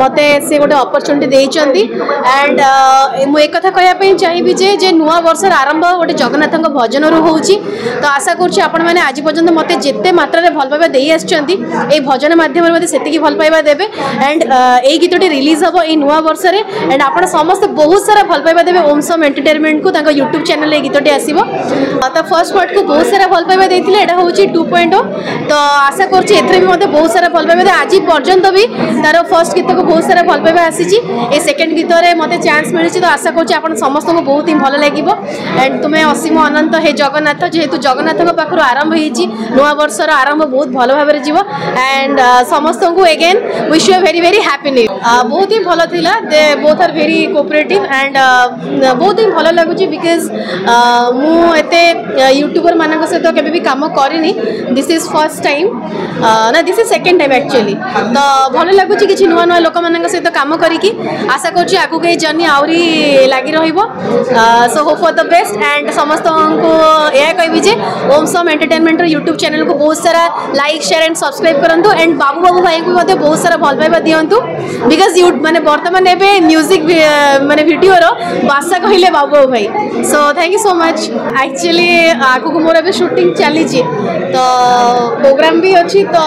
मते से गोटे अपॉर्चुनिटी देइचंती एंड मु एक कथा कहया पई चाहिबी जे नुआ वर्षर आरंभ गोटे जगन्नाथक भजन रु होउची तो आशा करछि आपण माने आज पर्यंत मते जेते मात्रा रे भल पाइबा देई आछंती ए भजन माध्यम रे मते सेतिकी भल पाइबा देबे एंड ए गीतटी रिलीज हबो ए नुआ वर्ष रे एंड आपण समस्त बहुत सारा भल पाइबा देबे ओम सम एंटरटेनमेंट को ताका YouTube चैनल ए गीतटी आसीबो तो फर्स्ट पार्ट को बहुत सारा भल पाइबा देथिले एटा होउची 2.0 तो आशा करछि एथरे भी मते बहुत सारा भल पाइबा दे आज पर्यंत भी तार फर्स्ट गीत को बहुत सारा भल पाइबा आसीची ए सेकंड गीत रे मते चांस मिलिछि तो आशा करछि आपण समस्त को बहुत ही भल लागिबो एंड तुमे असीम अनंत हे जगन्नाथ जेहेतु जगन्नाथ को पाखरो आरंभ होईची नुआ वर्षर आरंभ बहुत भल भाबरे जीवो एंड समस्त को again wish you very very happy new बहुत ही भल थिला they both are very cooperative and बहुत ही भल लागुची बिकॉज़ मु एते यूट्यूबर मानक से तो केबे भी काम करिनी दिस इज फर्स्ट टाइम ना this is second time actually तो भल लागुची किछि नुआ नुआ लोक मानक से तो काम करी की आशा करछि आगु के जर्नी आउरी लागि रहिबो so hope for the best and समस्त को यह कहबी जे ओम सम एंटरटेनमेंट यूट्यूब चैनल को बहुत सारा लाइक शेयर एंड सब्सक्राइब करंतु एंड बाबू बाबू भाई को मते बहुत सारा भल पाइबा दियंतु बिकॉज़ यू माने वर्तमान एबे म्यूजिक माने वीडियो रो भाषा कहिले बाबू बाबू भाई so thank you so much actually आगु को मोर एबे शूटिंग चली छी तो प्रोग्राम भी अछि तो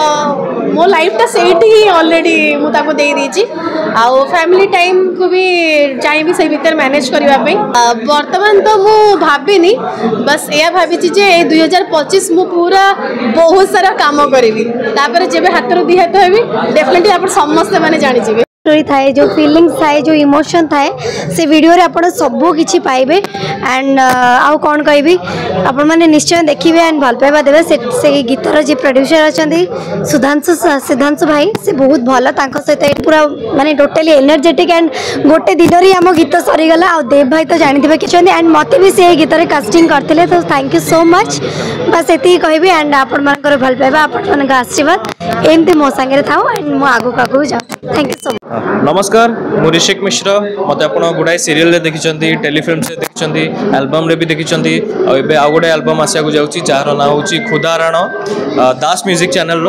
मो लाइफ ता सेठी ही ऑलरेडी मु ताको दे दी छी आ फैमिली टाइम को भी चाहिए से भीतर मैनेज करबा पे वर्तमान तो मु भाबिनी बस या भाभी जे 2025 मु पूरा बहुत सारा काम करी तापर जेबे हाथ रो दी हाथ हेबी डेफिनेटली आप समस्त माने जानि जिवे स्टोरी थाए जो फीलिंग्स थाए जो इमोशन थाए से वीडियो रे आपण सब किछि पाइबे एंड आउ कोन कहबी आपण माने निश्चय देखिबे एंड भल पाइबा देबे से गीतर जे प्रोड्यूसर अछंती सिद्धांशु भाई से बहुत भल तांको सहित पूरा माने टोटली एनर्जेटिक एंड गोटे दिन रे हम गीत सरी गला आ देव भाई तो जानिथिबे किछन एंड मते भी से गीत रे कास्टिंग करथिले तो थैंक यू सो मच बस एती कहबी एंड आपण मानकर भल पाइबा आपण मानक आशीर्वाद एमती मो संगे थाओ एंड मो आगु कागु जा थैंक यू सो मच नमस्कार मु ऋषिक मिश्र मत आप गुड़ाए सीरियल देखी टेलीफिल्म से देखी एल्बम रे भी देखी और आउ गोटे एल्बम आसिया जाऊँगी जार ना हूँ खुदाराण दास म्यूजिक चैनल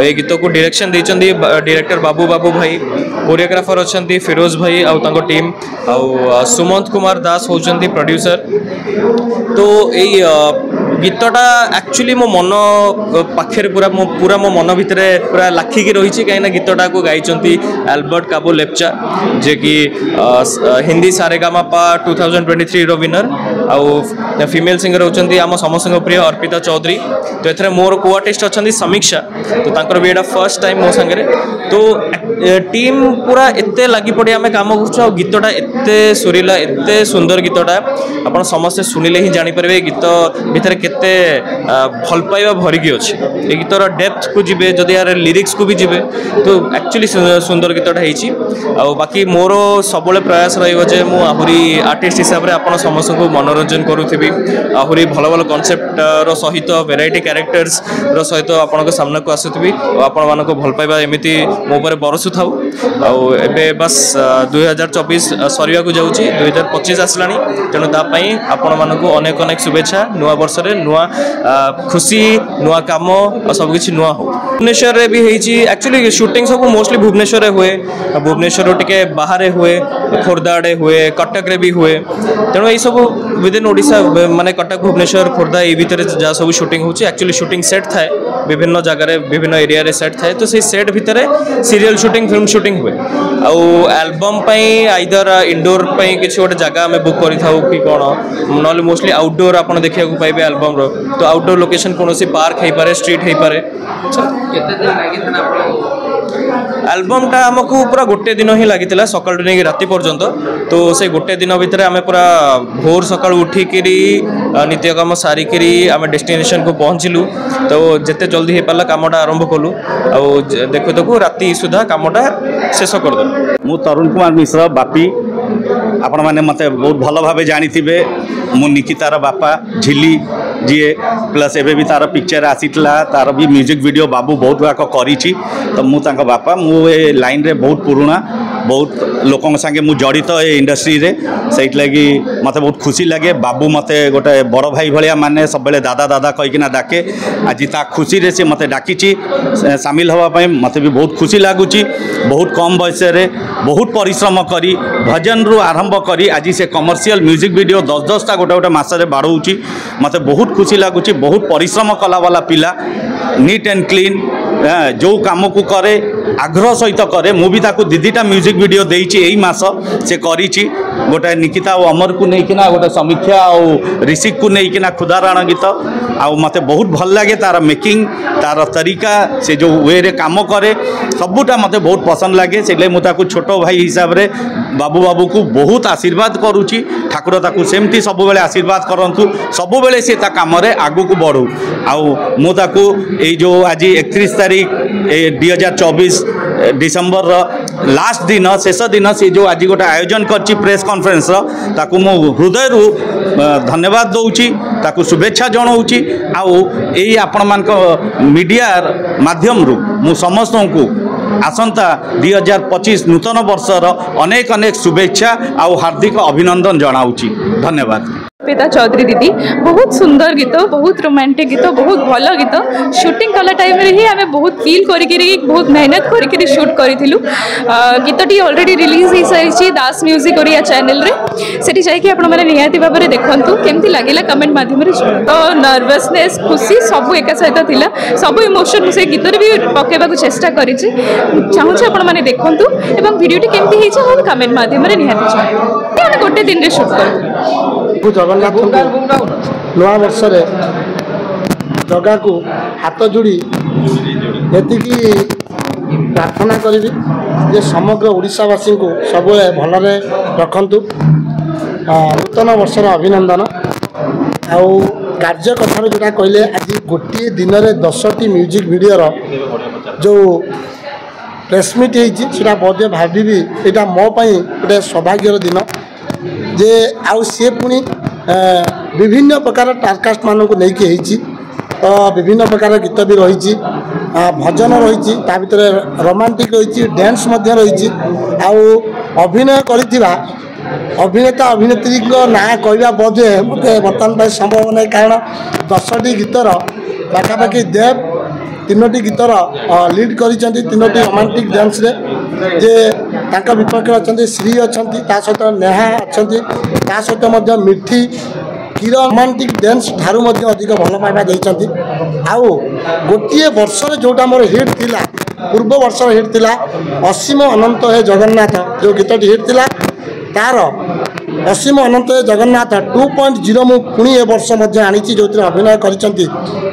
ये गीत को डायरेक्शन देती डायरेक्टर बाबू बाबू भाई कोरियोग्राफर अच्छा फिरोज भाई आउ टीम आउ सुमंत कुमार दास होती प्रोड्यूसर तो यही गीतटा एक्चुअली मो मन पाखे पूरा मो मन भितर पूरा लाखिकी रही कहीं गीतटा को गाई एल्बर्ट काबो लेप्चा जे कि हिंदी सारेगामापा 2023 रो विनर आउ फीमेल सिंगर होचंती आम समस्त प्रिय अर्पिता चौधरी तो एथरे मोर को आर्टिस्ट अछंती समीक्षा तो तांकर भी एटा फर्स्ट टाइम मो संगे तो टीम पूरा एते लागि पड़ी आमे काम करछु गीतटा एते सुरीला एते सुंदर गीतटा आपण समस्त सुनिले ही जानि परबे गीत भितर केते भल पाइबा भरिकी अछि ए गीतर डेप्थ को जिबे जदि यार लिरिक्स को भी जिबे तो एक्चुअली सुंदर गीतटा हेछि आ बाकी मोर सबले प्रयास रहिबो जे मु आहुरी आर्टिस्ट हिसाब रे आपण समस्त को मनोरंजन करूथिबी आहुरी भल भल कांसेप्ट रो सहित वेराइटी कैरेक्टर्स रो सहित आपण के सामने को आसुथिबी आपण मान को भल पाइबा एमिति मो पर बरसु थाउ आ एबे बस 2024 सरिया को जाउची 2025 आसलानी तेणु ता पई आपण मान को अनेक अनेक शुभेच्छा नुआ वर्ष रे नुआ खुशी नुआ काम और सब किछि नुआ हो भुवनेश्वर रे भी हेछि एक्चुअली शूटिंग सब मोस्टली भुवनेश्वर रे हुए भुवनेश्वर टिके बाहर हुए खोर्धा आड़े हुए कटक रे भी हुए तेणु यही सब विदिन ओडिशा माने कटक भुवनेश्वर खोर्धा ये भितर जहाँ सब शूटिंग होची एक्चुअली शूटिंग सेट थाए विभिन्न जगह विभिन्न एरिया रे सेट थाए तो से सेट भितर सीरियल शूटिंग फिल्म शूटिंग हुए आउ एल्बम पई आइदर इंडोर पई किछि गोटे जगह में बुक करि थाउ कि कोन नॉले मोस्टली आउटडोर आपण देखिया को पाइबे एल्बम रो तो आउटडोर लोकेशन कोनोसी पार्क हेई पारे स्ट्रीट हेई पारे केते दिन लागि थना आपण एल्बम टा हमको पूरा गोटे दिन ही लगी सकाल नहीं राति पर्यंत तो से गोटे दिन भितर आम पूरा भोर सकाल उठिकी नित्यकर्म सारिकी आम डेस्टिनेशन को पहुँचलु तो जिते जल्दी हो पारा कमटा आरंभ कलु आ देखु देखु राति सुधा कमटा शेष करदेलु मु तरुण कुमार मिश्र बापी आपण मैंने मत बहुत भल भाव जानी मु निकितार बापा झिली जी प्लस एबे भी तार पिक्चर आसी तार भी म्यूजिक वीडियो बाबू बहुत गुड़ाक करी तो मु बापा मु ए लाइन रे बहुत पुराना बहुत लोकों संगे मु जड़ित ए इंडस्ट्री रे सेट लगी मते बहुत खुशी लगे बाबू मते गोटे बड़ भाई भलिया माने सब बेले दादा दादा कहिकिना डाके आज ता खुशी रे से मते डाकिची शामिल हवा पई मते भी बहुत खुशी लागुची बहुत कम बयस रे बहुत परिश्रम करी भजन रु आरंभ करी आज से कमर्शियल म्यूजिक वीडियो 10-10 टा गोटे गोटे मास रे बाड़ौची मते बहुत खुशी लागुची बहुत परिश्रम कला वाला पिला नीट एंड क्लीन जो काम को करे आग्रह सहित करे मु भी ताको दीदीटा म्यूजिक वीडियो देइची एई मास से करिची गोटे निकिता और अमर को नहींकिना गोटे समीक्षा और ऋषिक को नहींकिना खुदाराण गीत आ मते बहुत भल लगे तार मेकिंग तार तरीका से जो वे रे काम करे सबुटा मते बहुत पसंद लगे से मु ताको छोट भाई हिसाब रे बाबू बाबू को बहुत आशीर्वाद करूची ठाकुर ताको सेमती सब बेले आशीर्वाद करंतु सब बेले से ता काम रे आगु को बढ़ू आउ मु ताको ए जो आज 31 तारीख 2024 डिसेम्बर लास्ट दिन शेष दिन से जो आज गोटे आयोजन करची प्रेस कॉन्फ्रेंस ताकू मु हृदय रु धन्यवाद दौची ताकू शुभेच्छा जनाऊँगी आउ यही आपण मान मीडिया माध्यम रु मु समस्त को आसंता 2025 नूतन वर्षर अनेक अनेक शुभेच्छा आउ हार्दिक अभिनंदन जनाऊँगी धन्यवाद। अर्पिता चौधरी दीदी बहुत सुंदर गीत बहुत रोमांटिक गीत बहुत भल गीत शूटिंग कला टाइम रे ही आमे बहुत फील करिकरी बहुत मेहनत करिकरी शूट करिथिलु गीतटी ऑलरेडी रिलीज हो सारी दास म्यूजिक ओरिया चैनल रे सेठी जाय कि आपण माने निहाती भाबरे देखंतु केमती लागिला कमेंट माध्यम रे तो नर्वसनेस खुशी सब एक सहित थिला सब इमोशन से गीत रे भी पकेबा को चेष्टा करिछि चाहू छी आपण माने देखंतु एवं वीडियोटी केमती हिछ हम कमेंट माध्यम रे निहाती चाहू हम गोटे दिन रे शूट करथि जगन्नाथ नुआ वर्ष जगह को हाथ जोड़ी ये प्रार्थना करी जे समग्र ओडिशावासी को सब भलरे रखंतु नूतन वर्षर अभिनंदन आउ कार्य कथार जोटा कहले आज गोटे दिन में 10टी म्यूजिक वीडियोर जो प्रेसमिट होता बहुत भावी यहाँ मोपाई गोटे सौभाग्यर दिन जे आउ सी पुणी विभिन्न प्रकार टारकास्ट मानक नहीं तो विभिन्न प्रकार गीत भी रही भजन रही भर रोमांटिक रही डांस रही अभिनय कर अभिनेता अभिनेत्री ना कहवा बोधे मत बर्तमान संभव नहीं कारण 10टी गीतर पाखापाखि देव 3टी गीतर लीड कर 3टी रोमांटिक डांस रे जे तांका विपक्ष अच्छा श्री अच्छा सहित नेहा अच्छा सहित मिठी किरण रोमांटिक डांस ठारू अधिक भल पाइबा देइछंती आउ गोटे वर्ष जोटा मोर हिट थिला पूर्व वर्ष हिट थिला असीम अनंत हे जगन्नाथ जो गीतटी हिट थिला तार असीम अनंत हे जगन्नाथ 2.0 मु पुणी ए वर्ष आनी जो अभिनय करिसेंती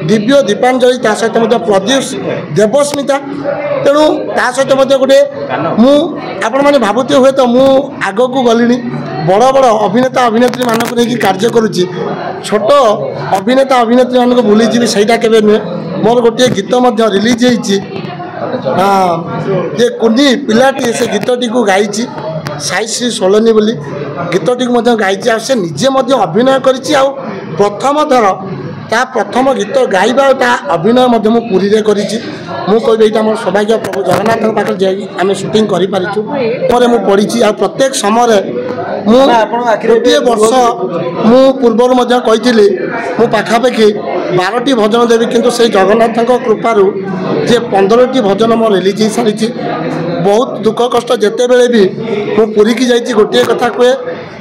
दिव्य दीपांजलि ता सहित प्रद्युष देवस्मिता तेणु ता सहित गोटे मु आपण माने भाबुते हुए तो मु आग को गलिनी बड़ बड़ अभिनेता अभिनेत्री मानक नहीं कार्य करुच्ची छोट अभिनेता अभिनेत्री मानक भूली जी सहीटा केबे नुहे मोर गोटे गीत रिलीज होती जे कुनी पिलाटी से गीतटी को गाई साई श्री सोलनी बोली गीतटी को गाई से निजे अभिनय कर प्रथम थर ता प्रथम गीत गाइबा ता अभिनय मु पुरी रे करिछि मु कहबे एटा मोर सौभाग्य प्रभु जगन्नाथ पाखे जाई आमे शूटिंग करि पारिछु पर मु पढ़ी आ प्रत्येक समय मु गोटे वर्ष मु पूर्वर मध्य कहिथिली मु पाखापाखि 12टी भजन देवी किंतु से जगन्नाथ कृपारू जे 15टी भजन मोर रिलीज हो सारी बहुत दुख कष्ट जिते बेले भी मु पुरी की जाइछि गोटे कथा कहे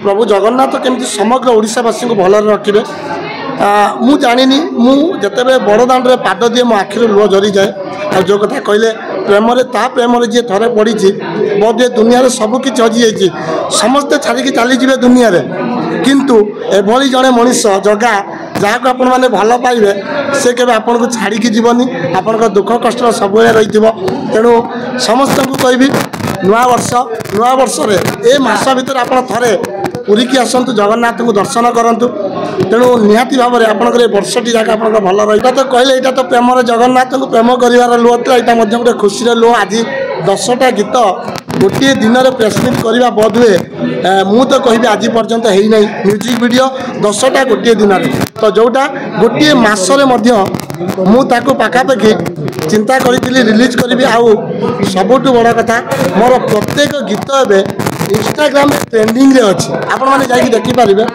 प्रभु जगन्नाथ केमती समग्र ओडिशावासी को भल रखिबे मु जानी मु जिते बड़ दाण्ड पाद दिए मो आखिर लुह झरी जाए जो कथा कहले प्रेम प्रेम जी थे पड़ी बहुत दुनिया सबकि हजि जाइए समस्ते छाड़ी चलीजे दुनिया किंतु एभली जड़े मनीष जगा जहाँ को आपण मैंने भल पाइबे से केबे आपन को छाड़ी जीवनी आपण दुख कष्ट सब रही तेणु समस्त को कहबी नुआ वर्ष रे ए मास भितर आप थे पुरी की आसतु जगन्नाथ को दर्शन करूँ तेणु निहाती भाव में आपंकर वर्षटी जाक आप भल रही तो कहले यहाँ तो प्रेम जगन्नाथ को प्रेम कर लुह था यहाँ गोटे खुशी लुह आज 10टा गीत गोटे दिन में प्रेसमिट करवा बोध हुए ମୁଁ ତ କହିବି ଆଜି ପର୍ଯ୍ୟନ୍ତ ହେଇନାହିଁ ମ୍ୟୁଜିକ୍ ଭିଡ଼ିଓ 10ଟା ଗୋଟିଏ ଦିନରେ ତ ଯେଉଁଟା ଗୋଟିଏ ମାସରେ ମଧ୍ୟ ମୁଁ ତାକୁ ପାଖାପାଖି ଚିନ୍ତା କରିଥିଲି ରିଲିଜ୍ କରିବି। ଆଉ ସବୁଠୁ ବଡ଼ କଥା ମୋର ପ୍ରତ୍ୟେକ ଗୀତ ଏବେ ଇନଷ୍ଟାଗ୍ରାମରେ ଟ୍ରେଣ୍ଡିଂରେ ଅଛି, ଆପଣମାନେ ଯାଇକି ଦେଖିପାରିବେ।